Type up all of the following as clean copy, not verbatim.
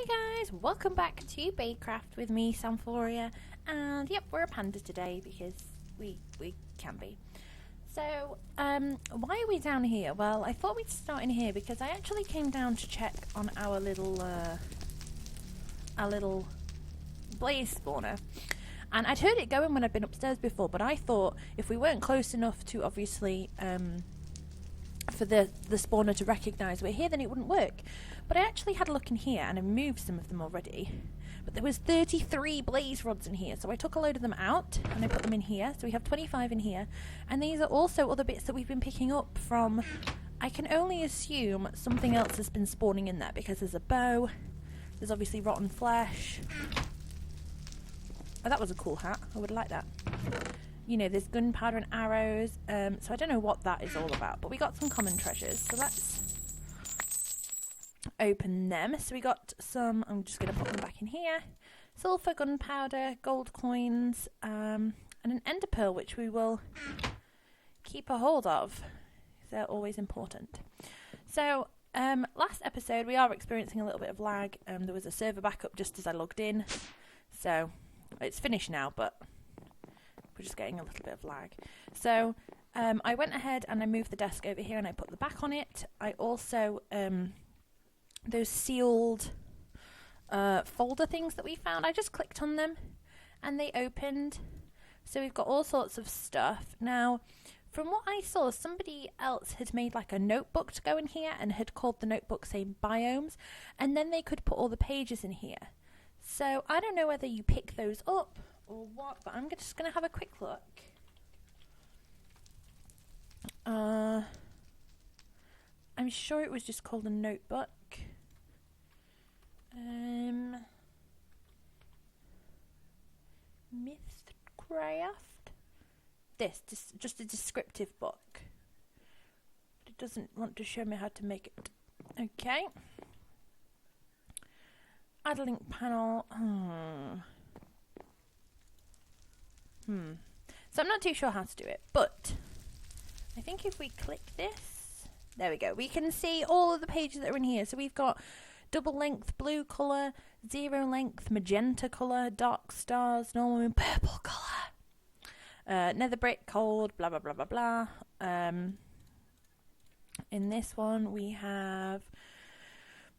guys, welcome back to Baycraft with me, Samphorea, and yep, we're a panda today because we can be. So, why are we down here? Well, I thought we'd start in here because I actually came down to check on our little blaze spawner. And I'd heard it going when I'd been upstairs before, but I thought if we weren't close enough to obviously for the spawner to recognise we're here, then it wouldn't work. But I actually had a look in here and I moved some of them already. But there was 33 blaze rods in here, so I took a load of them out and I put them in here. So we have 25 in here. And these are also other bits that we've been picking up from, I can only assume something else has been spawning in there, because there's a bow, there's obviously rotten flesh. Oh, that was a cool hat. I would like that. You know, there's gunpowder and arrows. So I don't know what that is all about, but we got some common treasures. So let's open them. So we got some, I'm just going to put them back in here. Sulfur, gunpowder, gold coins, and an ender pearl, which we will keep a hold of. They're always important. So last episode we are experiencing a little bit of lag. There was a server backup just as I logged in. So it's finished now, but we're just getting a little bit of lag. So I went ahead and I moved the desk over here and I put the back on it. I also, those sealed folder things that we found, I just clicked on them and they opened. So we've got all sorts of stuff. Now, from what I saw, somebody else had made like a notebook to go in here and had called the notebook, say, biomes, and then they could put all the pages in here. So I don't know whether you pick those up or what, but I'm just going to have a quick look. I'm sure it was just called a notebook. Mythcraft? This, just a descriptive book. But it doesn't want to show me how to make it. Okay. Add a link panel. So I'm not too sure how to do it, but I think if we click this, there we go. We can see all of the pages that are in here. So we've got double length blue colour, zero length magenta colour, dark stars, normal and purple colour, nether brick, cold, blah blah blah blah blah. In this one we have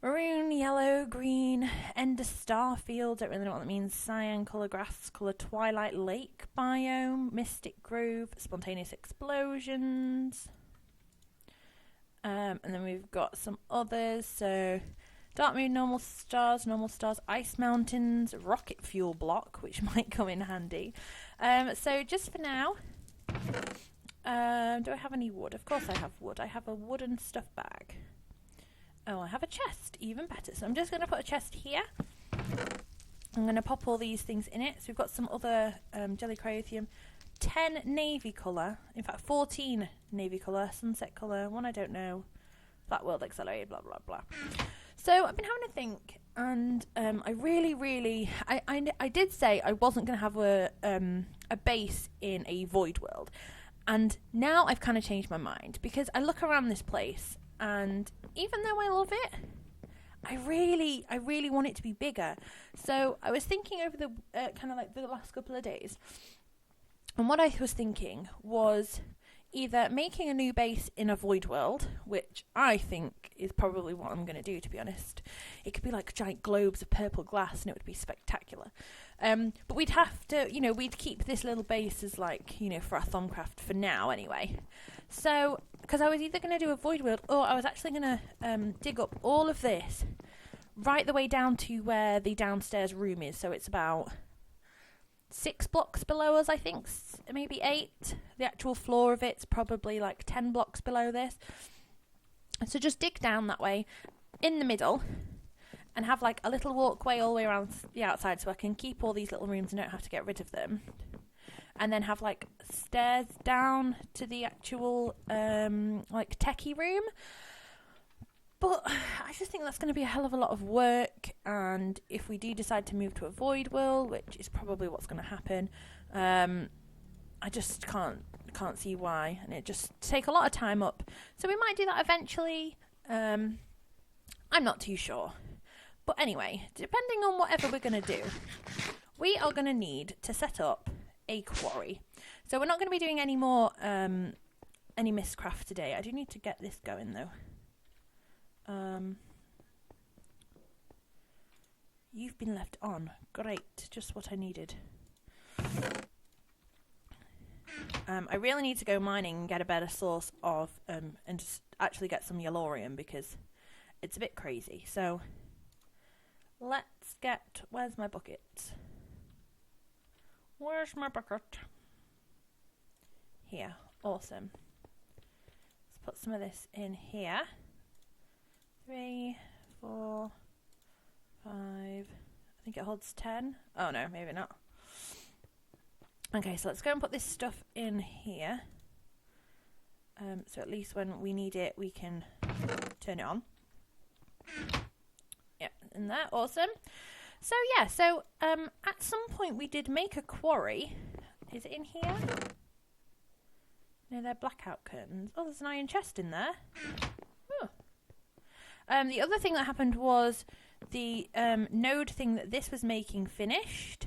maroon, yellow, green, ender star field, don't really know what that means, cyan colour, grass colour, twilight lake biome, mystic grove, spontaneous explosions, and then we've got some others, so dark moon, normal stars, ice mountains, rocket fuel block, which might come in handy. So just for now, do I have any wood? Of course I have wood. I have a wooden stuff bag. Oh, I have a chest, even better. So I'm just going to put a chest here. I'm going to pop all these things in it. So we've got some other jelly cryotheum, 10 navy colour, in fact 14 navy colour, sunset colour, one I don't know, flat world accelerated, blah blah blah. So I've been having a think, and I really, I did say I wasn't going to have a base in a void world, and now I've kind of changed my mind because I look around this place. And even though I love it, I really want it to be bigger. So I was thinking over the kind of like the last couple of days, and what I was thinking was either making a new base in a void world, which I think is probably what I'm going to do, to be honest. It could be like giant globes of purple glass and it would be spectacular. But we'd have to, we'd keep this little base as like, for our Thaumcraft for now anyway. So, because I was either going to do a void world or I was actually going to dig up all of this right the way down to where the downstairs room is. So it's about 6 blocks below us, I think, maybe 8. The actual floor of it's probably like 10 blocks below this. So just dig down that way in the middle and have like a little walkway all the way around the outside so I can keep all these little rooms and don't have to get rid of them. And then have like stairs down to the actual like techie room. But I just think that's going to be a hell of a lot of work, and if we do decide to move to a void world, which is probably what's going to happen, I just can't see why, and it just take a lot of time up. So we might do that eventually. I'm not too sure. But anyway, depending on whatever we're going to do, we are going to need to set up a quarry. So we're not going to be doing any more any mistcraft today. I do need to get this going though. You've been left on. Great, just what I needed. I really need to go mining and get a better source of and just actually get some yellorium because it's a bit crazy. So let's get, where's my bucket? Where's my bucket? Here, awesome. Let's put some of this in here. 3, 4, 5, I think it holds 10. Oh no, maybe not. Okay, so let's go and put this stuff in here. So at least when we need it, we can turn it on. Yeah, in there, awesome. So yeah, so at some point we did make a quarry. Is it in here? No, they're blackout curtains. Oh, there's an iron chest in there. Oh. The other thing that happened was the node thing that this was making finished.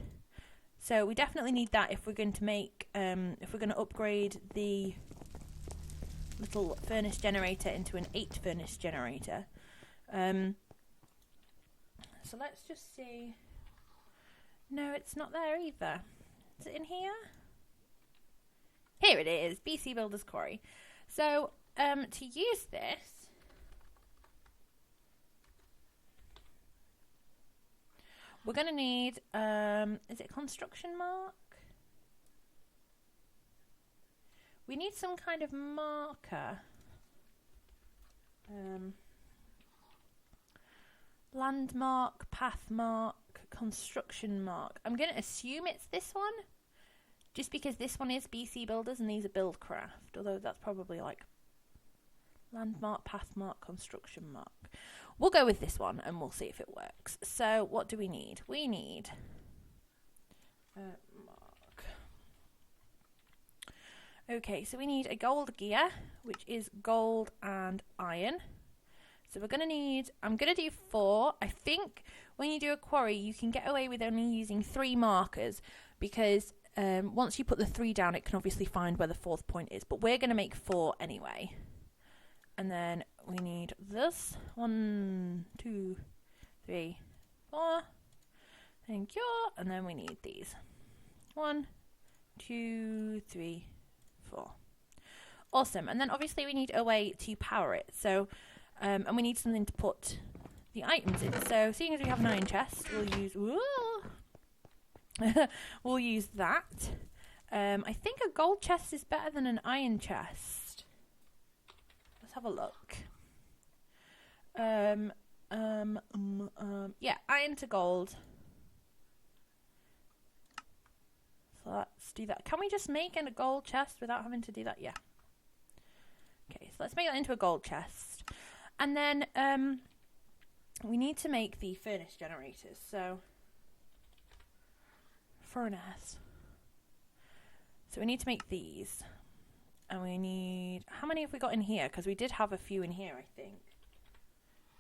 So we definitely need that if we're going to make, if we're going to upgrade the little furnace generator into an 8 furnace generator. So let's just see. No, it's not there either. Is it in here? Here it is, BC Builder's Quarry. So to use this, we're going to need, is it construction mark? We need some kind of marker. Landmark, path mark, construction mark. I'm going to assume it's this one, just because this one is BC Builders and these are Buildcraft, although that's probably like landmark, path mark, construction mark. We'll go with this one and we'll see if it works. So what do we need? We need mark. Okay, so we need a gold gear, which is gold and iron. So we're going to need, I'm going to do 4. I think when you do a quarry, you can get away with only using 3 markers because once you put the 3 down, it can obviously find where the 4th point is. But we're going to make 4 anyway. And then we need this. 1, 2, 3, 4. Thank you. And then we need these. 1, 2, 3, 4. Awesome. And then obviously we need a way to power it. So, and we need something to put the items in. So, seeing as we have an iron chest, we'll use. We'll use that. I think a gold chest is better than an iron chest. Let's have a look. Yeah, iron to gold. So let's do that. Can we just make a gold chest without having to do that? Yeah. Okay, so let's make that into a gold chest. And then we need to make the furnace generators. So furnace. So we need to make these. And we need, how many have we got in here? Because we did have a few in here, I think.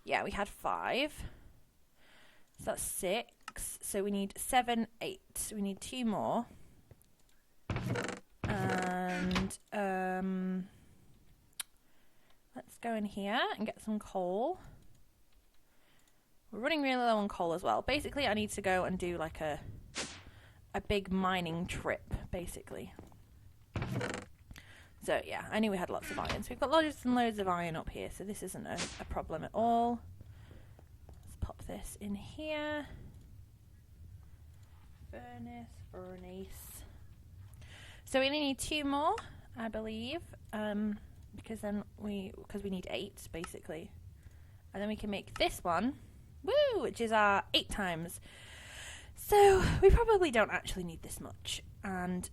Yeah, we had 5. So that's 6. So we need 7, 8. So we need 2 more. And let's go in here and get some coal. We're running really low on coal as well. Basically, I need to go and do like a big mining trip, basically. So yeah, I knew we had lots of iron. So we've got loads and loads of iron up here, so this isn't a problem at all. Let's pop this in here. Furnace. So we only need 2 more, I believe, because we need 8 basically, and then we can make this one, woo, which is our 8 times. So we probably don't actually need this much, and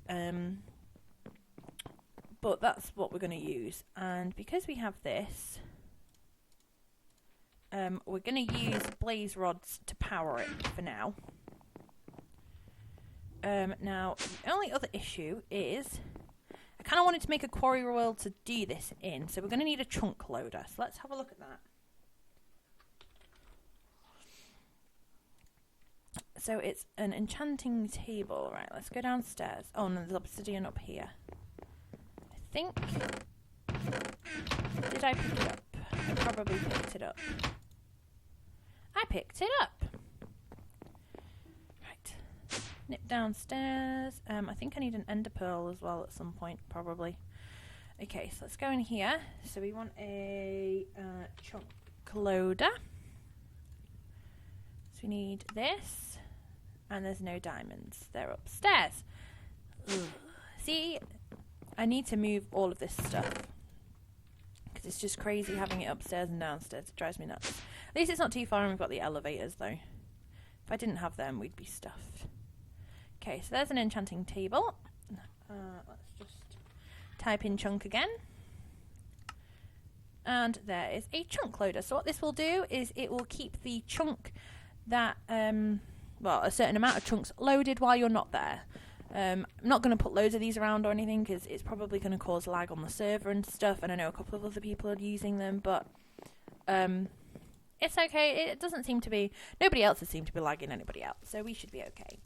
but that's what we're going to use. And because we have this, we're going to use blaze rods to power it for now. Now, the only other issue is I kind of wanted to make a quarry world to do this in, so we're going to need a chunk loader. So let's have a look at that. So it's an enchanting table. Right, let's go downstairs. Oh, no, there's obsidian up here. I think... Did I pick it up? I probably picked it up. I picked it up! Right. Nip downstairs. I think I need an ender pearl as well at some point, probably. Okay, so let's go in here. So we want a chunk loader. So we need this. And there's no diamonds. They're upstairs. Ugh. See, I need to move all of this stuff. Because it's just crazy having it upstairs and downstairs. It drives me nuts. At least it's not too far and we've got the elevators though. If I didn't have them, we'd be stuffed. Okay, so there's an enchanting table. Let's just type in chunk again. And there is a chunk loader. So what this will do is it will keep the chunk that... well, a certain amount of chunks loaded while you're not there. I'm not going to put loads of these around or anything because it's probably going to cause lag on the server and stuff, and I know a couple of other people are using them, but it's okay. It doesn't seem to be... Nobody else has seemed to be lagging anybody else, so we should be okay.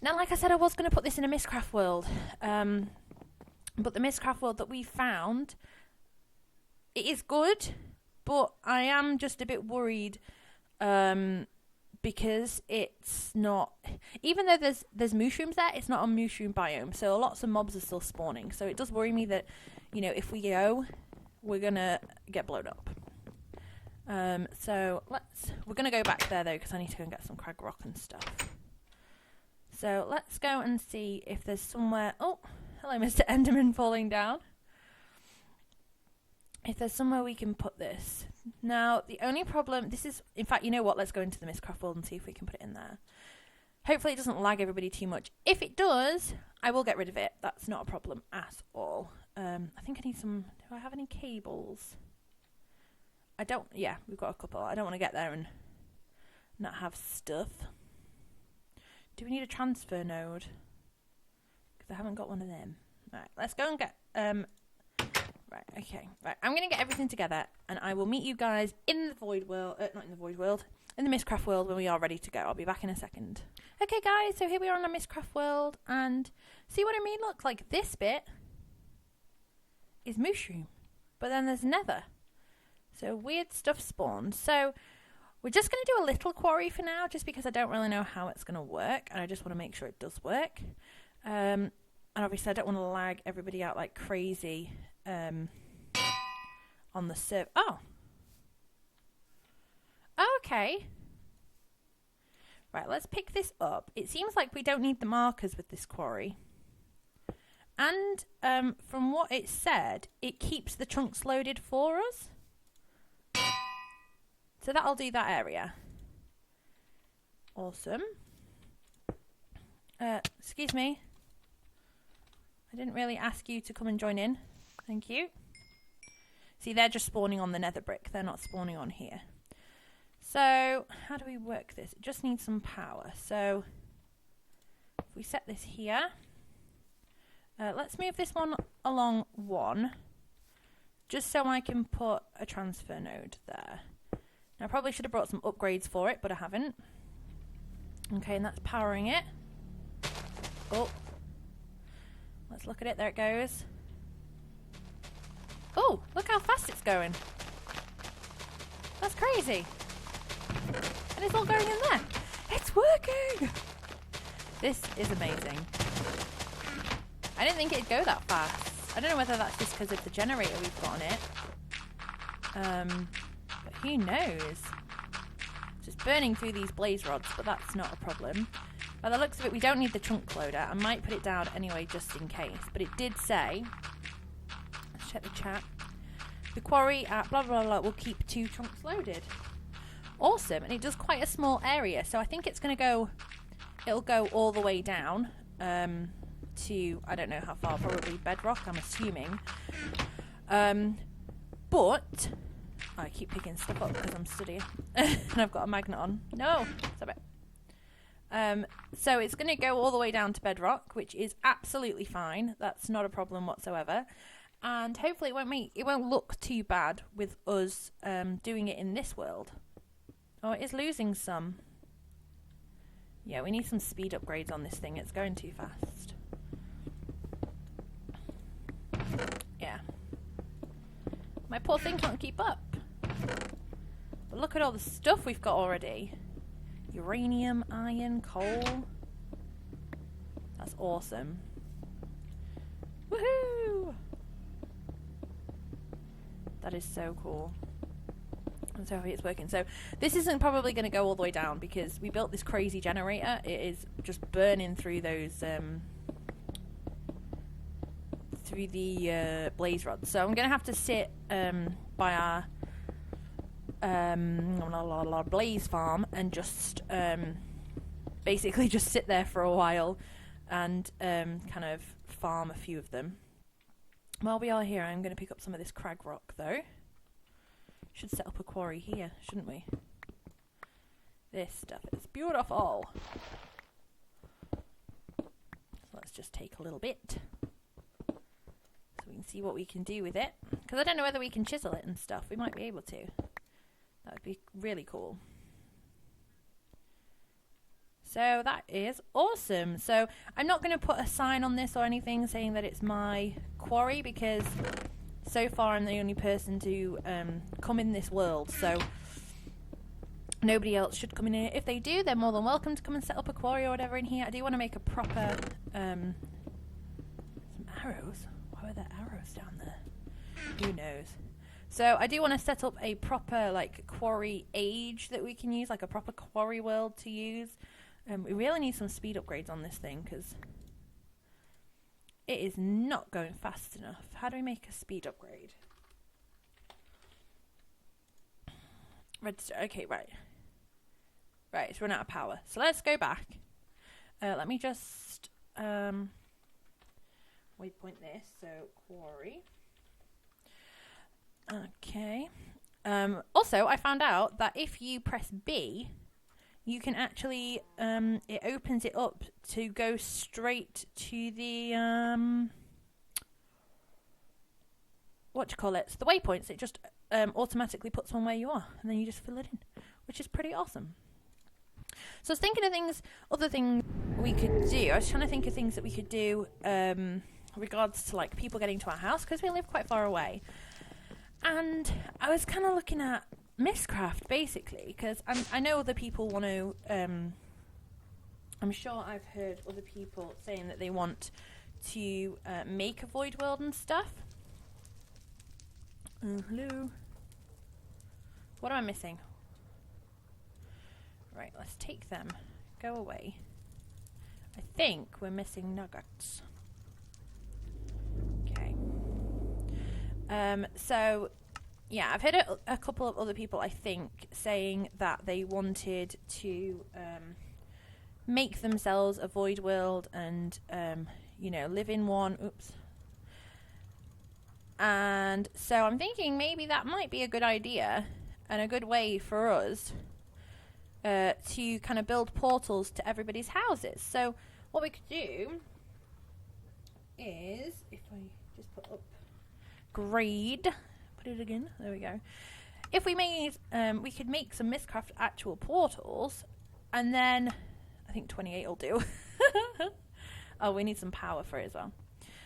Now, like I said, I was going to put this in a Mistcraft world, but the Mistcraft world that we found, it is good, but I am just a bit worried... because it's not, even though there's mushrooms there, it's not a mushroom biome, so lots of mobs are still spawning. So it does worry me that, you know, if we go, we're gonna get blown up. So we're gonna go back there though, because I need to go and get some crag rock and stuff. So let's go and see if there's somewhere. Oh, hello, Mr. Enderman falling down. If there's somewhere we can put this. Now, the only problem... This is... In fact, you know what? Let's go into the Mistcraft world and see if we can put it in there. Hopefully it doesn't lag everybody too much. If it does, I will get rid of it. That's not a problem at all. I think I need some... Do I have any cables? I don't... Yeah, we've got a couple. I don't want to get there and not have stuff. Do we need a transfer node? Because I haven't got one of them. Right, let's go and get... Right, okay. Right, I'm going to get everything together and I will meet you guys in the Void World, not in the Void World, in the Mistcraft world when we are ready to go. I'll be back in a second. Okay guys, so here we are on the Mistcraft world and see what I mean? Look, like this bit is mushroom, but then there's nether. So weird stuff spawns. So we're just going to do a little quarry for now just because I don't really know how it's going to work and I just want to make sure it does work. And obviously I don't want to lag everybody out like crazy on the server. Oh. Okay. Right, let's pick this up. It seems like we don't need the markers with this quarry. And from what it said, it keeps the chunks loaded for us. So that'll do that area. Awesome. Excuse me. I didn't really ask you to come and join in. Thank you. See, they're just spawning on the nether brick. They're not spawning on here. So, how do we work this? It just needs some power. So, if we set this here. Let's move this one along 1. Just so I can put a transfer node there. Now, I probably should have brought some upgrades for it, but I haven't. Okay, and that's powering it. Oh. Let's look at it. There it goes. Oh, look how fast it's going. That's crazy. And it's all going in there. It's working. This is amazing. I didn't think it'd go that fast. I don't know whether that's just because of the generator we've got on it. But who knows? Just burning through these blaze rods, but that's not a problem. By the looks of it, we don't need the chunk loader. I might put it down anyway, just in case. But it did say... Let's check the chat. The quarry at blah, blah, blah will keep 2 chunks loaded. Awesome. And it does quite a small area. So I think it's going to go... It'll go all the way down to... I don't know how far. Probably bedrock, I'm assuming. But... I keep picking stuff up because I'm studying. And I've got a magnet on. No! Stop it. So it's going to go all the way down to bedrock, which is absolutely fine. That's not a problem whatsoever. And hopefully it won't look too bad with us doing it in this world. Oh, it is losing some. Yeah, we need some speed upgrades on this thing. It's going too fast. Yeah. My poor thing can't keep up. But look at all the stuff we've got already. Uranium, iron, coal. That's awesome. Woohoo! That is so cool. I'm so happy it's working. So this isn't probably going to go all the way down because we built this crazy generator. It is just burning through those through the blaze rods. So I'm going to have to sit by our blaze farm and just basically just sit there for a while and kind of farm a few of them. While we are here, I'm going to pick up some of this crag rock though. Should set up a quarry here, shouldn't we? This stuff is beautiful. So let's just take a little bit so we can see what we can do with it. Because I don't know whether we can chisel it and stuff. We might be able to. That would be really cool. So that is awesome. So I'm not going to put a sign on this or anything saying that it's my quarry because so far I'm the only person to come in this world. So nobody else should come in here. If they do, they're more than welcome to come and set up a quarry or whatever in here. I do want to make a proper... some arrows? Why were there arrows down there? Who knows? So I do want to set up a proper like quarry age that we can use, like a proper quarry world to use. We really need some speed upgrades on this thing because it is not going fast enough. How do we make a speed upgrade? Redstone. Okay, right. Right, it's run out of power. So let's go back. Let me just waypoint this. So quarry. Okay. Also, I found out that if you press B, you can actually, it opens it up to go straight to the, what do you call it? It's the waypoints. It just automatically puts one where you are, and then you just fill it in, which is pretty awesome. So I was thinking of other things we could do. I was trying to think of things that we could do regards to like people getting to our house, because we live quite far away. And I was kind of looking at Mistcraft, basically, because I know other people want to... I'm sure I've heard other people saying that they want to make a void world and stuff. Hello? What am I missing? Right, let's take them. Go away. I think we're missing nuggets. Okay. So, yeah, I've heard a couple of other people, I think, saying that they wanted to make themselves a void world and, you know, live in one. Oops. And so I'm thinking maybe that might be a good idea and a good way for us to kind of build portals to everybody's houses. So what we could do is, if I just put up grade... Put it again. There we go. If we made, we could make some Mistcraft actual portals, and then I think 28 will do. Oh, we need some power for it as well.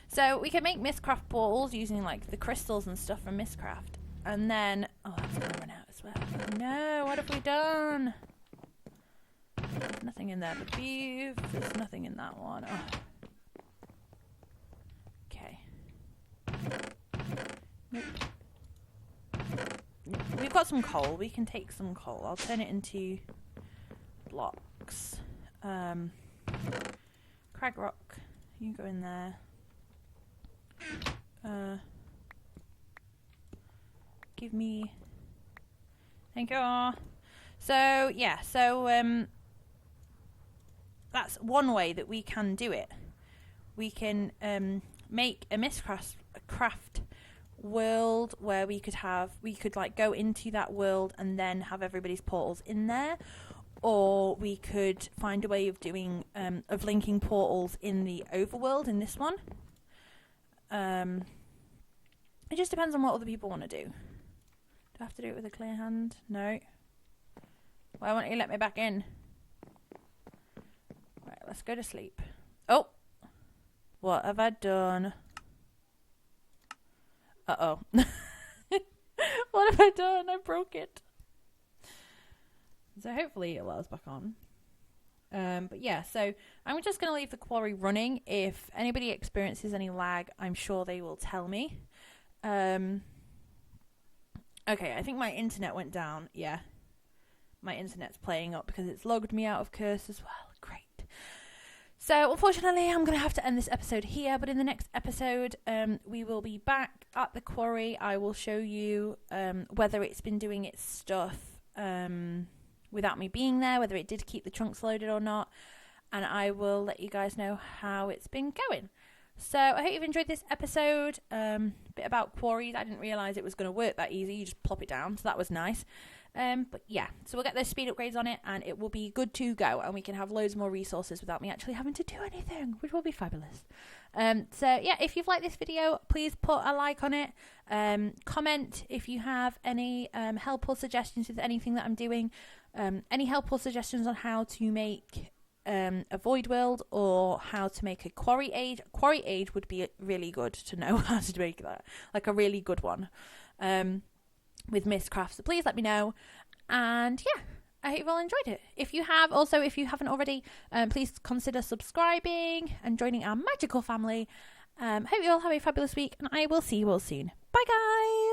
So we could make Mistcraft portals using like the crystals and stuff from Mistcraft, and then that's gonna run out as well. Oh, no, what have we done? There's nothing in there but beef. There's nothing in that one. Oh. Okay. Nope. We've got some coal. We can take some coal. I'll turn it into blocks. Crag rock. You go in there. Give me... Thank you. So, yeah. So, that's one way that we can do it. We can make a Mistcraft world where we could like go into that world and then have everybody's portals in there, or we could find a way of doing of linking portals in the overworld in this one. It just depends on what other people want to do. Do I have to do it with a clear hand? No. Why won't you let me back in? let's go to sleep. Oh, what have I done? Uh-oh. What have I done? I broke it. So hopefully it'll let us back on. But yeah, so I'm just going to leave the quarry running. If anybody experiences any lag, I'm sure they will tell me. Okay, I think my internet went down. Yeah, my internet's playing up because it's logged me out of Curse as well. Great. So unfortunately, I'm going to have to end this episode here. But in the next episode, we will be back at the quarry. I will show you whether it's been doing its stuff without me being there, whether it did keep the trunks loaded or not, and I will let you guys know how it's been going. So I hope you've enjoyed this episode, bit about quarries. I didn't realise it was going to work that easy. You just plop it down, so that was nice. But yeah, so we'll get those speed upgrades on it and it will be good to go, and we can have loads more resources without me actually having to do anything, which will be fabulous. So yeah, if you've liked this video, please put a like on it. Comment if you have any help or suggestions with anything that I'm doing. Any help or suggestions on how to make a void world or how to make a quarry age. Quarry age would be really good to know how to make that, like a really good one with Mistcraft. So please let me know. And yeah, I hope you've all enjoyed it. If you have, also if you haven't already, please consider subscribing and joining our magical family. Hope you all have a fabulous week, and I will see you all soon. Bye guys.